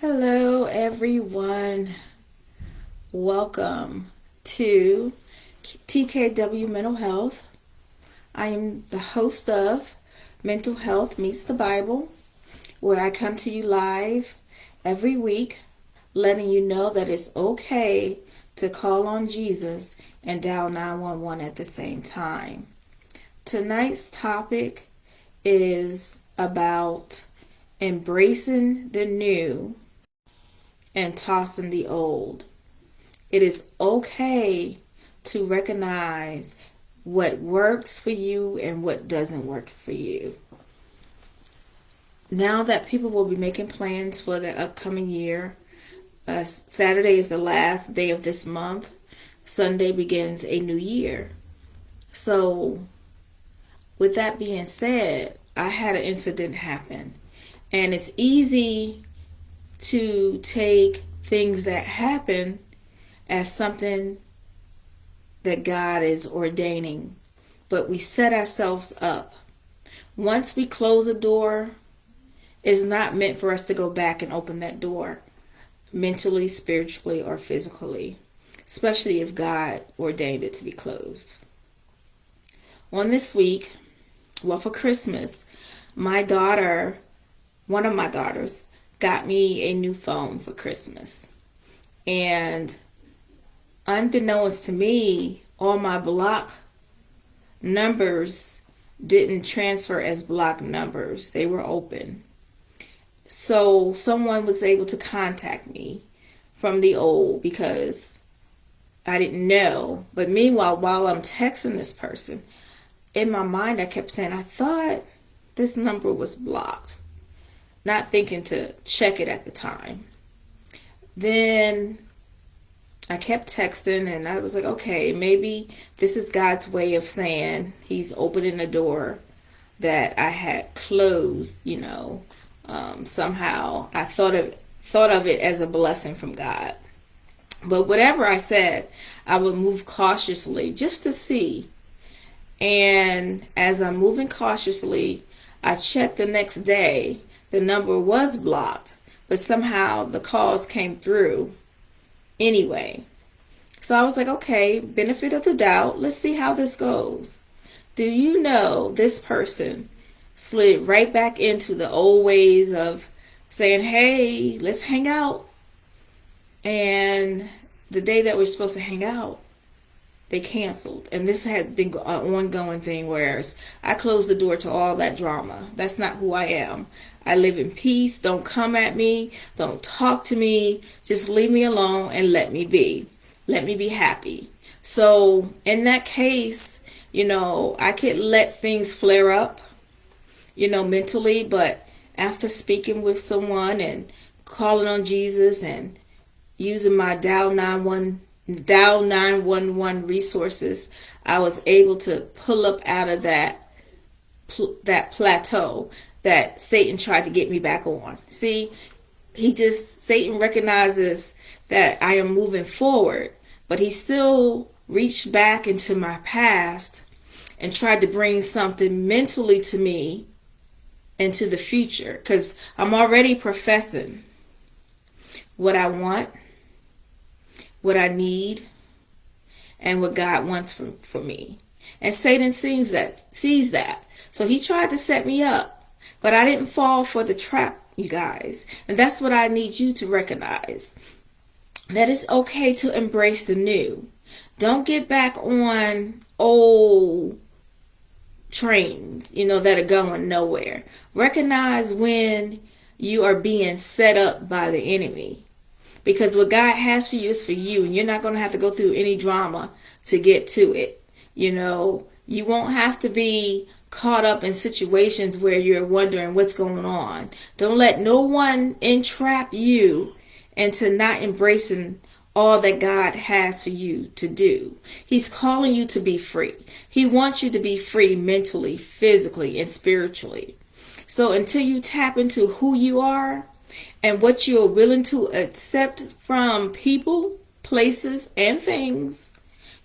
Hello, everyone. Welcome to TKW Mental Health. I am the host of Mental Health Meets the Bible, where I come to you live every week, letting you know that it's okay to call on Jesus and dial 911 at the same time. Tonight's topic is about embracing the new and tossing the old. It is okay to recognize what works for you and what doesn't work for you. Now that people will be making plans for the upcoming year, Saturday is the last day of this month. Sunday begins a new year. So, with that being said, I had an incident happen. And it's easy to take things that happen as something that God is ordaining, but we set ourselves up. Once we close a door, it's not meant for us to go back and open that door mentally, spiritually, or physically, especially if God ordained it to be closed. On this week, for Christmas, one of my daughters, got me a new phone for Christmas. And unbeknownst to me, all my block numbers didn't transfer as block numbers. They were open. So someone was able to contact me from the old because I didn't know. But meanwhile, while I'm texting this person, in my mind I kept saying, I thought this number was blocked. Not thinking to check it at the time. Then I kept texting and I was like, okay, maybe this is God's way of saying he's opening a door that I had closed, somehow I thought of it as a blessing from God. But whatever I said, I would move cautiously just to see. And as I'm moving cautiously, I checked the next day. The number was blocked, but somehow the calls came through anyway. So I was like, okay, benefit of the doubt. Let's see how this goes. Do you know this person slid right back into the old ways of saying, hey, let's hang out. And the day that we're supposed to hang out, they canceled. And this had been an ongoing thing, whereas I closed the door to all that drama. That's not who I am. I live in peace. Don't come at me. Don't talk to me. Just leave me alone and let me be. Let me be happy. So in that case, I could let things flare up, mentally. But after speaking with someone and calling on Jesus and using my dial 911 resources, I was able to pull up out of that plateau that Satan tried to get me back on. See, Satan recognizes that I am moving forward, but he still reached back into my past and tried to bring something mentally to me into the future, because I'm already professing what I want, what I need, and what God wants for me. And Satan sees that. So he tried to set me up, but I didn't fall for the trap, you guys. And that's what I need you to recognize. That it's okay to embrace the new. Don't get back on old trains, that are going nowhere. Recognize when you are being set up by the enemy. Because what God has for you is for you, and you're not going to have to go through any drama to get to it. You won't have to be caught up in situations where you're wondering what's going on. Don't let no one entrap you into not embracing all that God has for you to do. He's calling you to be free. He wants you to be free mentally, physically, and spiritually. So until you tap into who you are and what you're willing to accept from people, places, and things,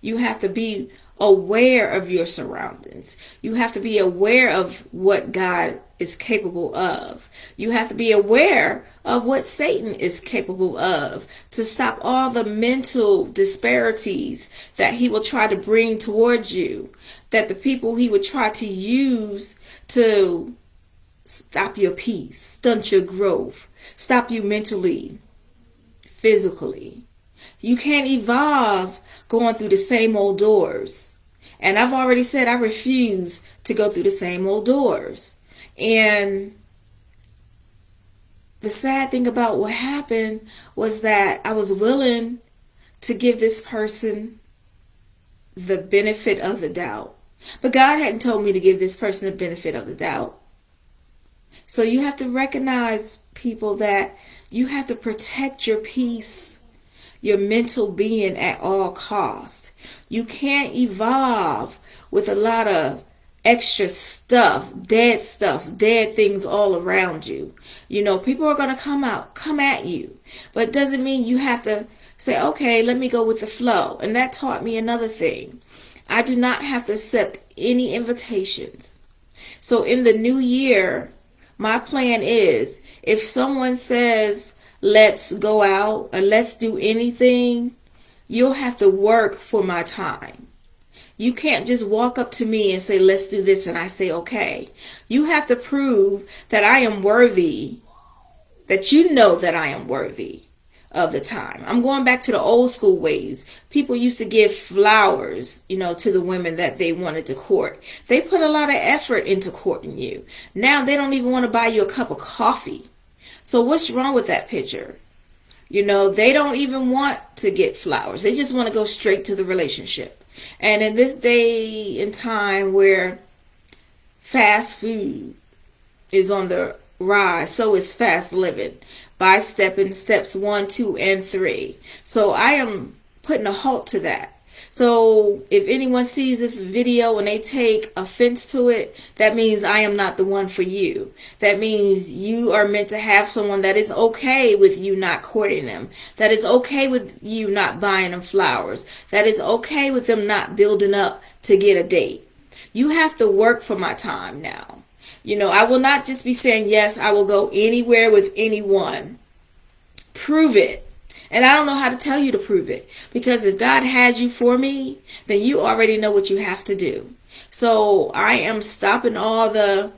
you have to be aware of your surroundings. You have to be aware of what God is capable of. You have to be aware of what Satan is capable of to stop all the mental disparities that he will try to bring towards you, that the people he would try to use to stop your peace, stunt your growth, stop you mentally, physically. You can't evolve going through the same old doors. And I've already said I refuse to go through the same old doors. And the sad thing about what happened was that I was willing to give this person the benefit of the doubt. But God hadn't told me to give this person the benefit of the doubt. So you have to recognize, people, that you have to protect your peace, your mental being at all costs. You can't evolve with a lot of extra stuff, dead things all around you. You know, people are going to come at you. But it doesn't mean you have to say, okay, let me go with the flow. And that taught me another thing. I do not have to accept any invitations. So in the new year, my plan is, if someone says, let's go out or let's do anything, you'll have to work for my time. You can't just walk up to me and say, let's do this, and I say, okay. You have to prove that I am worthy, that you know that I am worthy of the time. I'm going back to the old school ways. People used to give flowers, to the women that they wanted to court. They put a lot of effort into courting you. Now they don't even want to buy you a cup of coffee. So what's wrong with that picture? They don't even want to get flowers. They just want to go straight to the relationship. And in this day and time where fast food is on the rise, so is fast living by stepping steps 1, 2, and 3. So I am putting a halt to that. So if anyone sees this video and they take offense to it, that means I am not the one for you. That means you are meant to have someone that is okay with you not courting them, that is okay with you not buying them flowers, that is okay with them not building up to get a date. You have to work for my time now. I will not just be saying, yes, I will go anywhere with anyone. Prove it. And I don't know how to tell you to prove it. Because if God has you for me, then you already know what you have to do. So I am stopping all the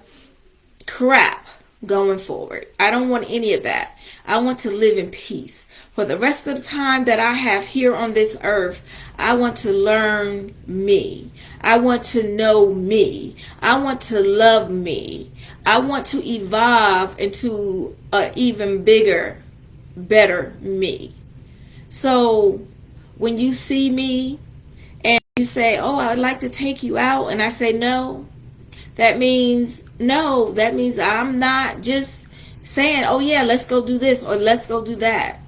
crap going forward. I don't want any of that. I want to live in peace. For the rest of the time that I have here on this earth, I want to learn me. I want to know me. I want to love me. I want to evolve into an even bigger, better me. So when you see me and you say, oh, I'd like to take you out, and I say no, that means no. That means I'm not just saying, oh yeah, let's go do this or let's go do that.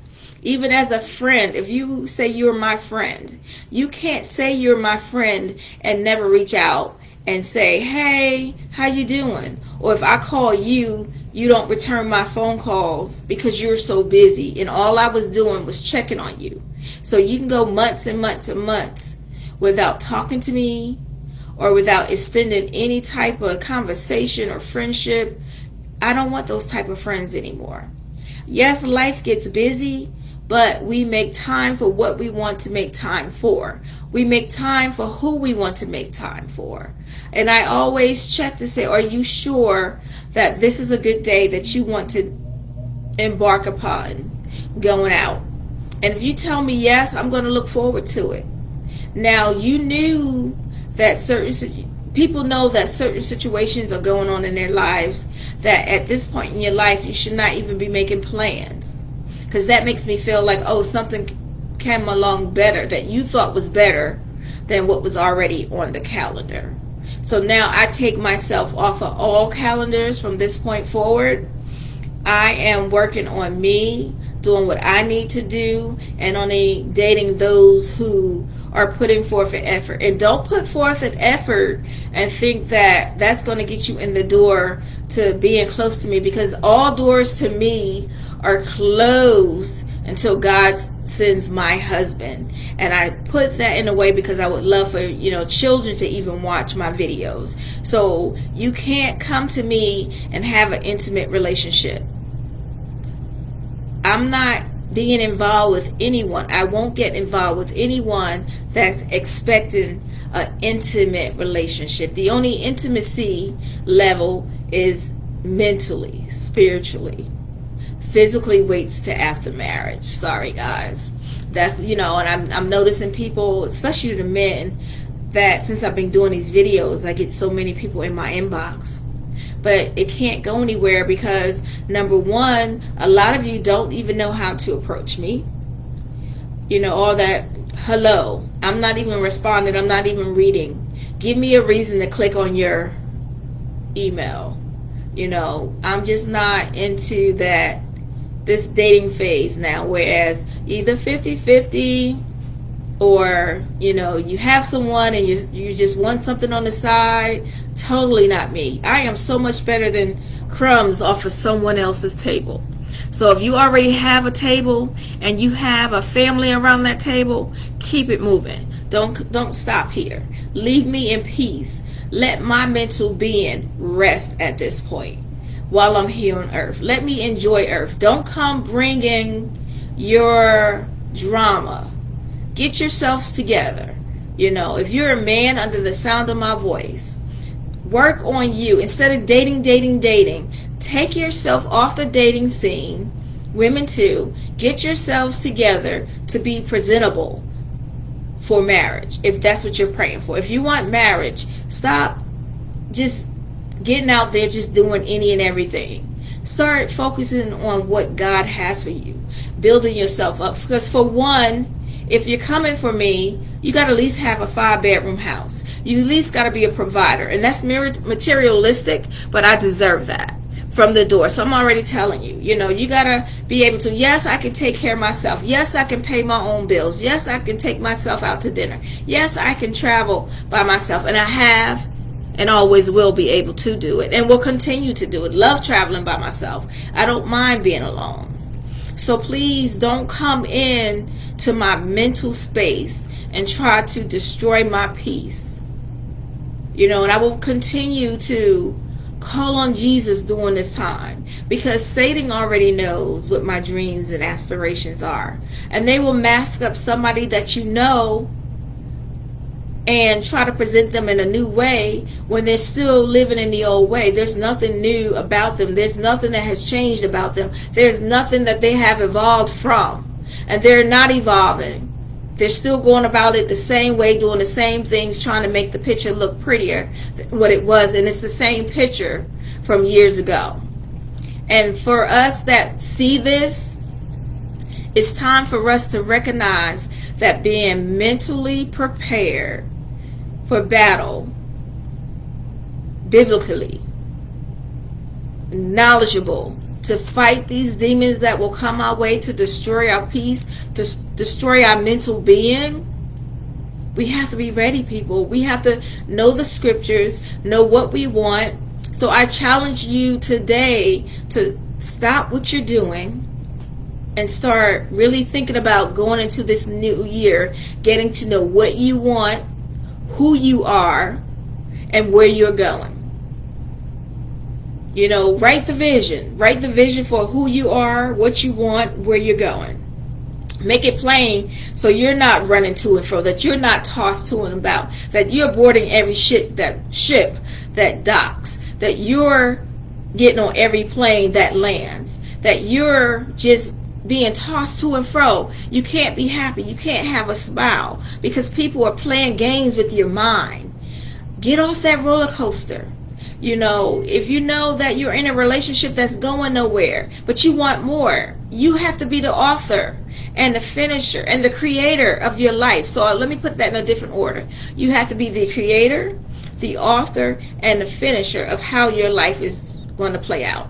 Even as a friend, if you say you're my friend, you can't say you're my friend and never reach out and say, hey, how you doing? Or if I call you, you don't return my phone calls because you're so busy and all I was doing was checking on you. So you can go months and months and months without talking to me or without extending any type of conversation or friendship. I don't want those type of friends anymore. Yes, life gets busy, but we make time for what we want to make time for. We make time for who we want to make time for. And I always check to say, are you sure that this is a good day that you want to embark upon going out? And if you tell me yes, I'm going to look forward to it. Now, you knew that people know that certain situations are going on in their lives that at this point in your life, you should not even be making plans. Because that makes me feel like, oh, something came along better that you thought was better than what was already on the calendar. So now I take myself off of all calendars from this point forward. I am working on me, doing what I need to do, and only dating those who are putting forth an effort. And don't put forth an effort and think that that's going to get you in the door to being close to me, because all doors to me are closed until God sends my husband. And I put that in a way because I would love for, children to even watch my videos. So you can't come to me and have an intimate relationship. I'm not being involved with anyone. I won't get involved with anyone that's expecting an intimate relationship. The only intimacy level is mentally, spiritually. Physically waits to after marriage. Sorry, guys. That's, and I'm noticing people, especially the men, that since I've been doing these videos, I get so many people in my inbox. But it can't go anywhere because, number one, a lot of you don't even know how to approach me. All that, hello, I'm not even responding, I'm not even reading. Give me a reason to click on your email. I'm just not into this dating phase now, whereas either 50-50 or you have someone and you just want something on the side. Totally not me. I am so much better than crumbs off of someone else's table. So if you already have a table and you have a family around that table, keep it moving. Don't stop here. Leave me in peace. Let my mental being rest at this point while I'm here on earth. Let me enjoy earth. Don't come bringing your drama. Get yourselves together. If you're a man under the sound of my voice, work on you. Instead of dating, take yourself off the dating scene. Women too. Get yourselves together to be presentable for marriage, if that's what you're praying for. If you want marriage, stop just getting out there just doing any and everything. Start focusing on what God has for you, building yourself up. Because for one, if you're coming for me, you got to at least have a 5-bedroom house. You at least got to be a provider. And that's materialistic, but I deserve that from the door. So I'm already telling you, you got to be able to, yes, I can take care of myself. Yes, I can pay my own bills. Yes, I can take myself out to dinner. Yes, I can travel by myself. And I have and always will be able to do it and will continue to do it. Love traveling by myself. I don't mind being alone. So please don't come in to my mental space and try to destroy my peace. And I will continue to call on Jesus during this time because Satan already knows what my dreams and aspirations are. And they will mask up somebody that and try to present them in a new way when they're still living in the old way. There's nothing new about them. There's nothing that has changed about them. There's nothing that they have evolved from. And they're not evolving. They're still going about it the same way, doing the same things, trying to make the picture look prettier than what it was. And it's the same picture from years ago. And for us that see this, it's time for us to recognize that being mentally prepared for battle, biblically, knowledgeable, to fight these demons that will come our way to destroy our peace, to destroy our mental being. We have to be ready, people. We have to know the scriptures, know what we want. So I challenge you today to stop what you're doing and start really thinking about going into this new year, getting to know what you want, who you are, and where you're going. Write the vision. Write the vision for who you are, what you want, where you're going. Make it plain so you're not running to and fro, that you're not tossed to and about, that you're boarding every ship that docks, that you're getting on every plane that lands, that you're just being tossed to and fro. You can't be happy. You can't have a smile because people are playing games with your mind. Get off that roller coaster. If you know that you're in a relationship that's going nowhere, but you want more, you have to be the author and the finisher and the creator of your life. So let me put that in a different order. You have to be the creator, the author, and the finisher of how your life is going to play out.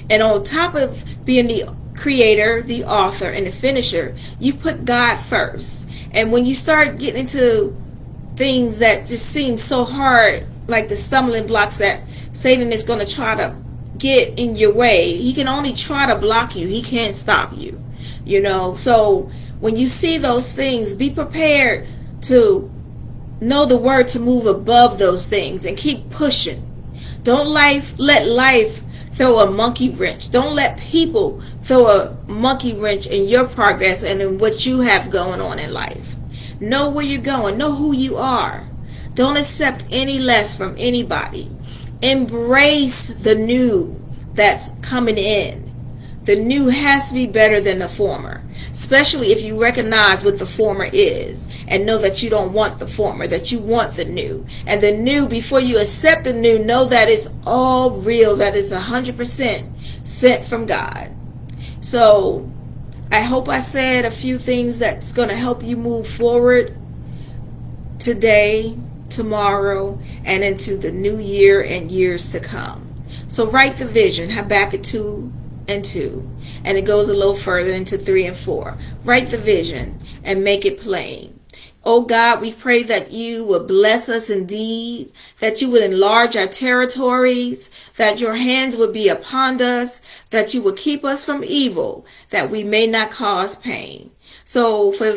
And on top of being the creator, the author, and the finisher, you put God first. And when you start getting into things that just seem so hard, like the stumbling blocks that Satan is going to try to get in your way, he can only try to block you. He can't stop you. So when you see those things, be prepared to know the word to move above those things and keep pushing. Don't let life throw a monkey wrench. Don't let people throw a monkey wrench in your progress and in what you have going on in life. Know where you're going. Know who you are. Don't accept any less from anybody. Embrace the new that's coming in. The new has to be better than the former, especially if you recognize what the former is and know that you don't want the former, that you want the new. And the new, before you accept the new, know that it's all real, that it's 100% sent from God. So I hope I said a few things that's going to help you move forward today, tomorrow, and into the new year and years to come. So write the vision, Habakkuk 2 and 2, and it goes a little further into 3 and 4. Write the vision and make it plain. Oh God, we pray that you would bless us indeed, that you would enlarge our territories, that your hands would be upon us, that you would keep us from evil, that we may not cause pain. So for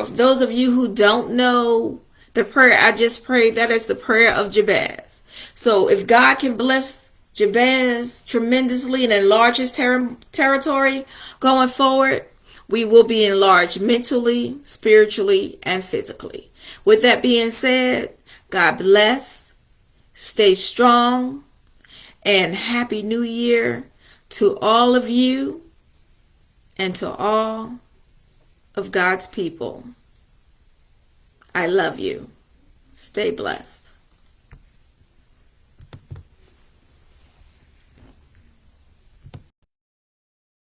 those of you who don't know the prayer I just prayed, that is the prayer of Jabez. So if God can bless Jabez tremendously and enlarge his territory going forward, we will be enlarged mentally, spiritually, and physically. With that being said, God bless, stay strong, and Happy New Year to all of you and to all of God's people. I love you. Stay blessed.